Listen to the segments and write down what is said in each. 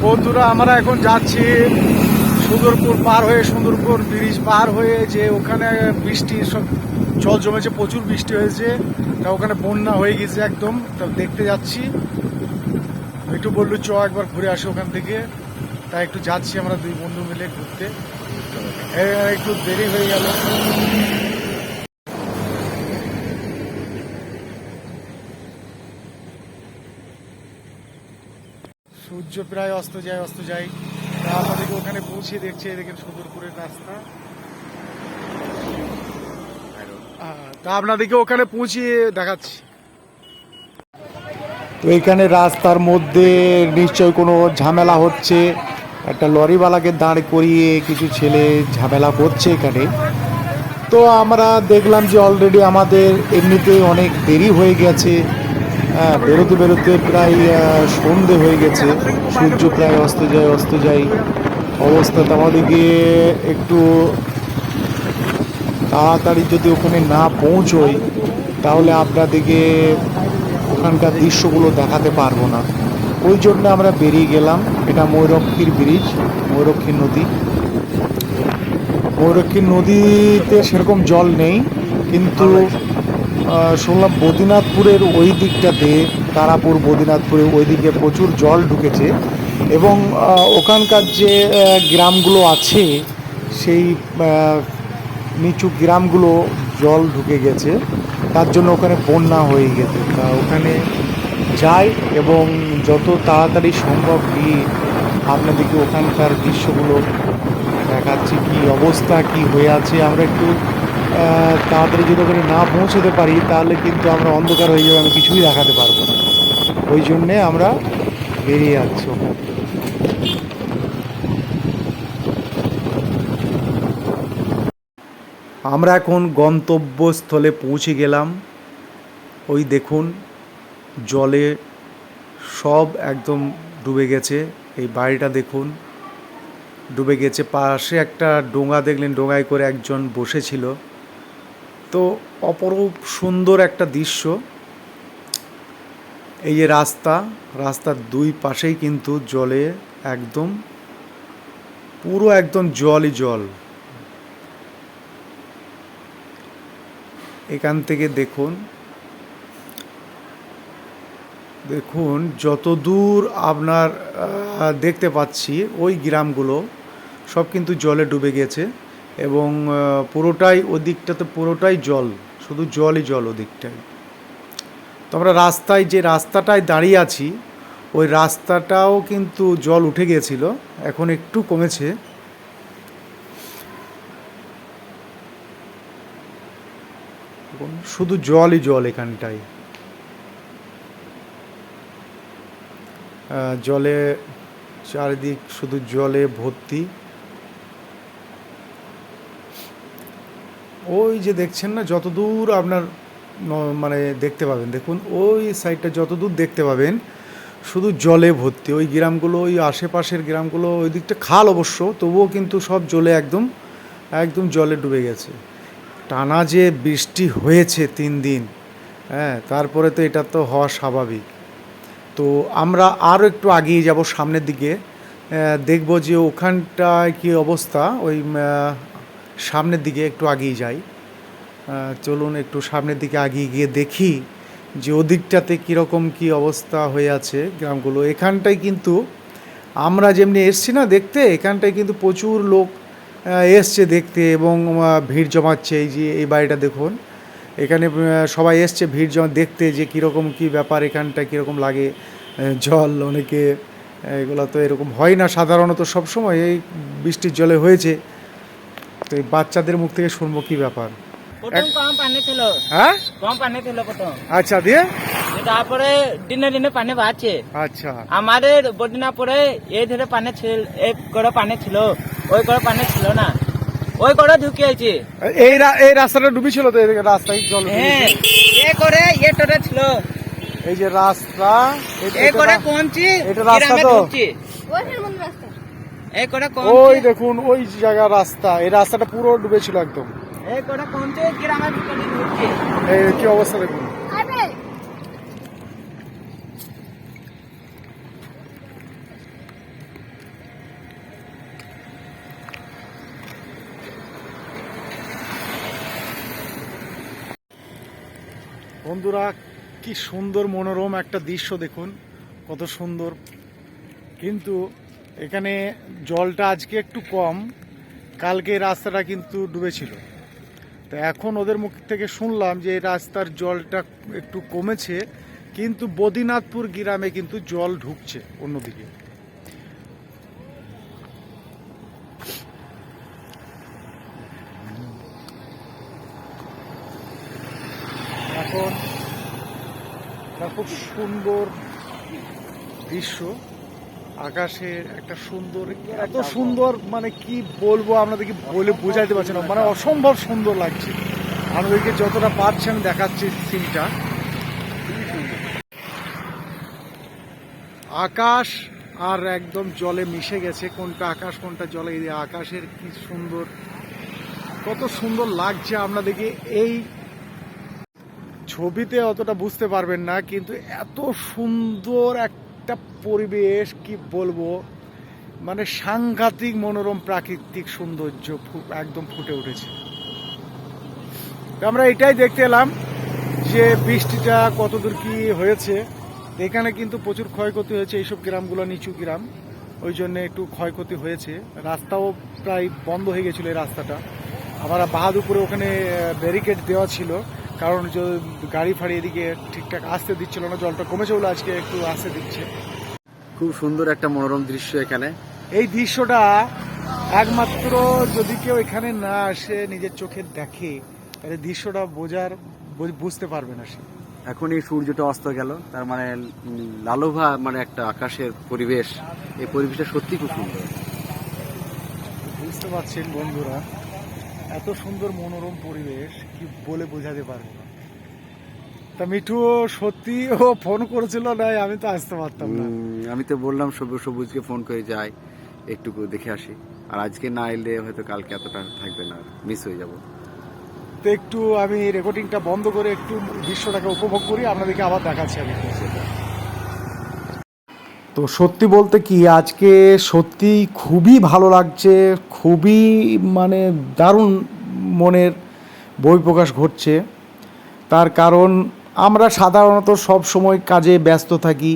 বন্ধুরা আমরা এখন যাচ্ছি সুন্দরপুর পার হয়ে, সুন্দরপুর ব্রিজ পার হয়ে, যে ওখানে বৃষ্টি সব জল জমেছে, প্রচুর বৃষ্টি হয়েছে, তা ওখানে বন্যা হয়ে গেছে একদম। তা দেখতে যাচ্ছি, একটু বললো চ একবার ঘুরে আসি ওখান থেকে, তাই একটু যাচ্ছি আমরা দুই বন্ধু মিলে ঘুরতে। একটু দেরি হয়ে গেল। সূর্য প্রায় অস্ত যায়। তা আমাদেরকে ওখানে পৌঁছে দেখছে, দেখেন সুন্দরপুরের রাস্তা। তা আপনাদেরকে ওখানে পৌঁছিয়ে দেখাচ্ছি। তো এখানে রাস্তার মধ্যে নিশ্চয় কোনো ঝামেলা হচ্ছে, একটা লরিওয়ালাকে দাঁড় করিয়ে কিছু ছেলে ঝামেলা করছে এখানে। তো আমরা দেখলাম যে অলরেডি আমাদের এমনিতেই অনেক দেরি হয়ে গেছে, বেরোতে প্রায় সন্ধে হয়ে গেছে, সূর্য প্রায় অস্ত যায় অবস্থাতে আমাদেরকে একটু তাড়াতাড়ি যদি ওখানে না পৌঁছোই তাহলে আপনাদেরকে ওখানকার দৃশ্যগুলো দেখাতে পারবো না। ওই জন্য আমরা বেরিয়ে গেলাম। এটা ময়ূরক্ষীর ব্রিজ, ময়ূরক্ষীর নদী। ময়ূরক্ষীর নদীতে সেরকম জল নেই, কিন্তু শুনলাম বদ্রীনাথপুরের ওই দিকটাতে, তারাপুর বদ্রীনাথপুরের ওই দিকে প্রচুর জল ঢুকেছে, এবং ওখানকার যে গ্রামগুলো আছে সেই নিচু গ্রামগুলো জল ঢুকে গেছে, তার জন্য ওখানে বন্যা হয়ে গেছে। তা ওখানে যাই এবং যত তাড়াতাড়ি সম্ভব গিয়ে আপনাদেরকে ওখানকার দৃশ্যগুলো দেখাচ্ছি, কী অবস্থা কী হয়ে আছে। আমরা একটু তাড়াতাড়ি যদি ওখানে না পৌঁছতে পারি তাহলে কিন্তু আমরা অন্ধকার হয়ে যাবে, আমি কিছুই দেখাতে পারবো না। ওই জন্যে আমরা বেরিয়ে যাচ্ছি ওখানে। আমরা এখন গন্তব্যস্থলে পৌঁছে গেলাম। ওই দেখুন জলে সব একদম ডুবে গেছে। এই বাড়িটা দেখুন ডুবে গেছে। পাশে একটা ডোঙা দেখলেন, ডোঙায় করে একজন বসেছিল। তো অপরূপ সুন্দর একটা দৃশ্য। এই যে রাস্তার দুই পাশেই কিন্তু জলে একদম পুরো একদম জলই জল। এখান থেকে দেখুন যত দূর আপনার দেখতে পাচ্ছি ওই গ্রামগুলো সব কিন্তু জলে ডুবে গেছে, এবং পুরোটাই ওদিকটাতে পুরোটাই জল, শুধু জলই জল ওদিকটায়। তো আমরা যে রাস্তাটায় দাঁড়িয়ে আছি ওই রাস্তাটাও কিন্তু জল উঠে গিয়েছিল, এখন একটু কমেছে। শুধু জলই জল এখানটায়, জলে চারিদিক শুধু জলে ভর্তি। ওই যে দেখছেন না, যতদূর আপনার মানে দেখতে পাবেন, দেখুন ওই সাইডটা যতদূর দেখতে পাবেন শুধু জলে ভর্তি। ওই গ্রামগুলো, ওই আশেপাশের গ্রামগুলো, ওই দিকটা খাল অবশ্য, তবুও কিন্তু সব জলে একদম জলে ডুবে গেছে। টানা যে বৃষ্টি হয়েছে 3 দিন, তারপরে তো এটা তো হওয়া স্বাভাবিক। তো আমরা আরও একটু আগিয়ে যাব সামনের দিকে, দেখব যে ওখানটায় কী অবস্থা। ওই সামনের দিকে একটু আগিয়ে যাই, চলুন একটু সামনের দিকে আগিয়ে গিয়ে দেখি যে ওদিকটাতে কীরকম কী অবস্থা হয়ে আছে গ্রামগুলো। এখানটায় কিন্তু আমরা যেমনি এসছি না দেখতে, এখানটায় কিন্তু প্রচুর লোক এসছে দেখতে এবং ভিড় জমাচ্ছে। এই যে এই বাড়িটা দেখুন, এখানে সবাই এসছে ভিড় জমা দেখতে যে কীরকম কী ব্যাপার, এখানটায় কীরকম লাগে জল। অনেকে এগুলো তো এরকম হয় না সাধারণত সবসময়, এই বৃষ্টির জলে হয়েছে। তো এই বাচ্চাদের মুখ থেকে শুনবো কী ব্যাপার। কম পানি ছিল, কম পানি ছিল প্রথম। আচ্ছা, দিয়ে তারপরে দিনে পানি বাড়ছে। আচ্ছা, আমাদের বদ্রীনাথপুরে এই ধরে পানি ছিল, এই করে পানি ছিল, ওই করে পানি ছিল না, ওই করে ঢুকিয়েছে। এই রাস্তাটা ডুবেছিল তো, রাস্তায় জল। হ্যাঁ, এ করে এটারে ছিল, এই যে রাস্তা, এই করে কোনছি এটা রাস্তা তো, এই করে ওই দেখুন ওই জায়গা রাস্তা, এই রাস্তাটা পুরো ডুবেছিল একদম। এই করে কোনছি গ্রামের ভিতরে ঢুকছে। এই কি অবস্থা দেখুন। বন্ধুরা, কি সুন্দর মনোরম একটা দৃশ্য দেখুন, কত সুন্দর। কিন্তু এখানে জলটা আজকে একটু কম, কালকে এই রাস্তাটা কিন্তু ডুবেছিল। তো এখন ওদের মুখ থেকে শুনলাম যে এই রাস্তার জলটা একটু কমেছে, কিন্তু বদ্রীনাথপুর গ্রামে কিন্তু জল ঢুকছে অন্যদিকে। এখন খুব সুন্দর দৃশ্য, আকাশের একটা সুন্দর, এত সুন্দর মানে কি বলবো আপনাদেরকে, বলে বোঝাইতে পারছি না, মানে অসম্ভব সুন্দর লাগছে। আপনাদেরকে যতটা পারছি আমি দেখাচ্ছি সিনটা। আকাশ আর একদম জলে মিশে গেছে, কোনটা আকাশ কোনটা জলে। এই আকাশের কি সুন্দর, কত সুন্দর লাগছে আপনাদেরকে। এই ছবিতে অতটা বুঝতে পারবেন না, কিন্তু এত সুন্দর একটা পরিবেশ কি বলবো, মানে সাংঘাতিক মনোরম প্রাকৃতিক সৌন্দর্য একদম ফুটে উঠেছে। তো আমরা এটাই দেখতে এলাম যে বৃষ্টিটা কতদূর কি হয়েছে। এখানে কিন্তু প্রচুর ক্ষয়ক্ষতি হয়েছে, এইসব গ্রামগুলো নিচু গ্রাম, ওই জন্য একটু ক্ষয়ক্ষতি হয়েছে। রাস্তাও প্রায় বন্ধ হয়ে গেছিলো এই রাস্তাটা। আমরা বাহাদুরপুরে ওখানে ব্যারিকেড দেওয়া ছিল, কারণ গাড়ি ফাড়ি এদিকে ঠিকঠাক আসতে দিচ্ছিল না, জলটা কমেছে বলে আজকে একটু আসতে দিচ্ছে। খুব সুন্দর একটা মনোরম দৃশ্য এখানে। এই দৃশ্যটা একমাত্র যদি কেউ এখানে না আসে, নিজের চোখে দেখে, তাহলে দৃশ্যটা বুঝতে পারবে না সে। এখন এই সূর্যটা অস্ত গেল, তার মানে লালোভা মানে একটা আকাশের পরিবেশ, এই পরিবেশটা সত্যি খুব সুন্দর। বুঝতে পারছেন বন্ধুরা, এত সুন্দর মনোরম পরিবেশ কি বলে বোঝাতে পারবো না। তা মিঠু সত্যি ও ফোন করেছিল, না আমি তো আসতে পারতাম না। আমি তো বললাম সবুজকে ফোন করে যাই, একটু দেখে আসি, আর আজকে না এলে হয়তো কালকে এতটা থাকবে না, মিস হয়ে যাব। তো একটু আমি রেকর্ডিংটা বন্ধ করে একটু দৃশ্যটাকে উপভোগ করি, আপনাদেরকে আবার দেখাচ্ছি আমি। তো সত্যি বলতে কি, আজকে সত্যি খুবই ভালো লাগছে, খুবই মানে দারুণ মনের বহিঃপ্রকাশ ঘটছে। তার কারণ আমরা সাধারণত সব সময় কাজে ব্যস্ত থাকি,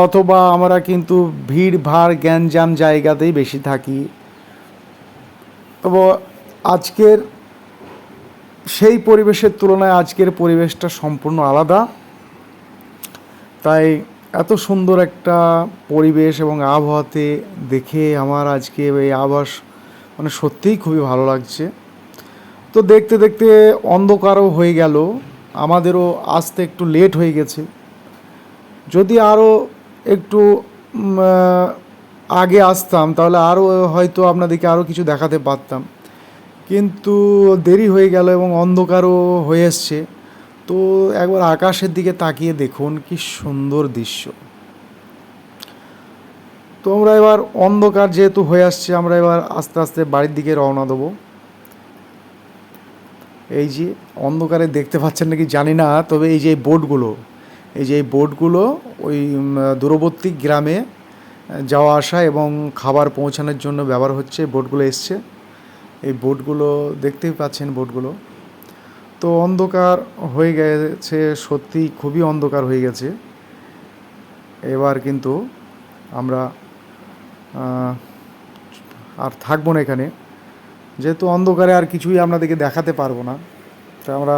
অথবা আমরা কিন্তু ভিড় ভাড় গ্যাঞ্জাম জায়গাতেই বেশি থাকি। তবে আজকের সেই পরিবেশের তুলনায় আজকের পরিবেশটা সম্পূর্ণ আলাদা। তাই এত সুন্দর একটা পরিবেশ এবং আবহাওয়াতে দেখে আমার আজকে এই আভাস মানে সত্যিই খুবই ভালো লাগছে। তো দেখতে দেখতে অন্ধকারও হয়ে গেল, আমাদেরও আসতে একটু লেট হয়ে গেছে। যদি আরও একটু আগে আসতাম তাহলে আরও হয়তো আপনাদেরকে আরও কিছু দেখাতে পারতাম, কিন্তু দেরি হয়ে গেল এবং অন্ধকারও হয়ে এসছে। তো একবার আকাশের দিকে তাকিয়ে দেখুন, কি সুন্দর দৃশ্য। তো আমরা এবার অন্ধকার যেহেতু হয়ে আসছে, আমরা এবার আস্তে আস্তে বাড়ির দিকে রওনা দেবো। এই যে অন্ধকারে দেখতে পাচ্ছেন নাকি জানি না, তবে এই যে এই বোটগুলো ওই দূরবর্তী গ্রামে যাওয়া আসা এবং খাবার পৌঁছানোর জন্য ব্যবহার হচ্ছে। বোটগুলো এসছে, এই বোটগুলো দেখতেই পাচ্ছেন বোটগুলো। তো অন্ধকার হয়ে গেছে, সত্যি খুবই অন্ধকার হয়ে গেছে। এবার কিন্তু আমরা আর থাকবো না এখানে, যেহেতু অন্ধকারে আর কিছুই আপনাদেরকে দেখাতে পারবো না। তো আমরা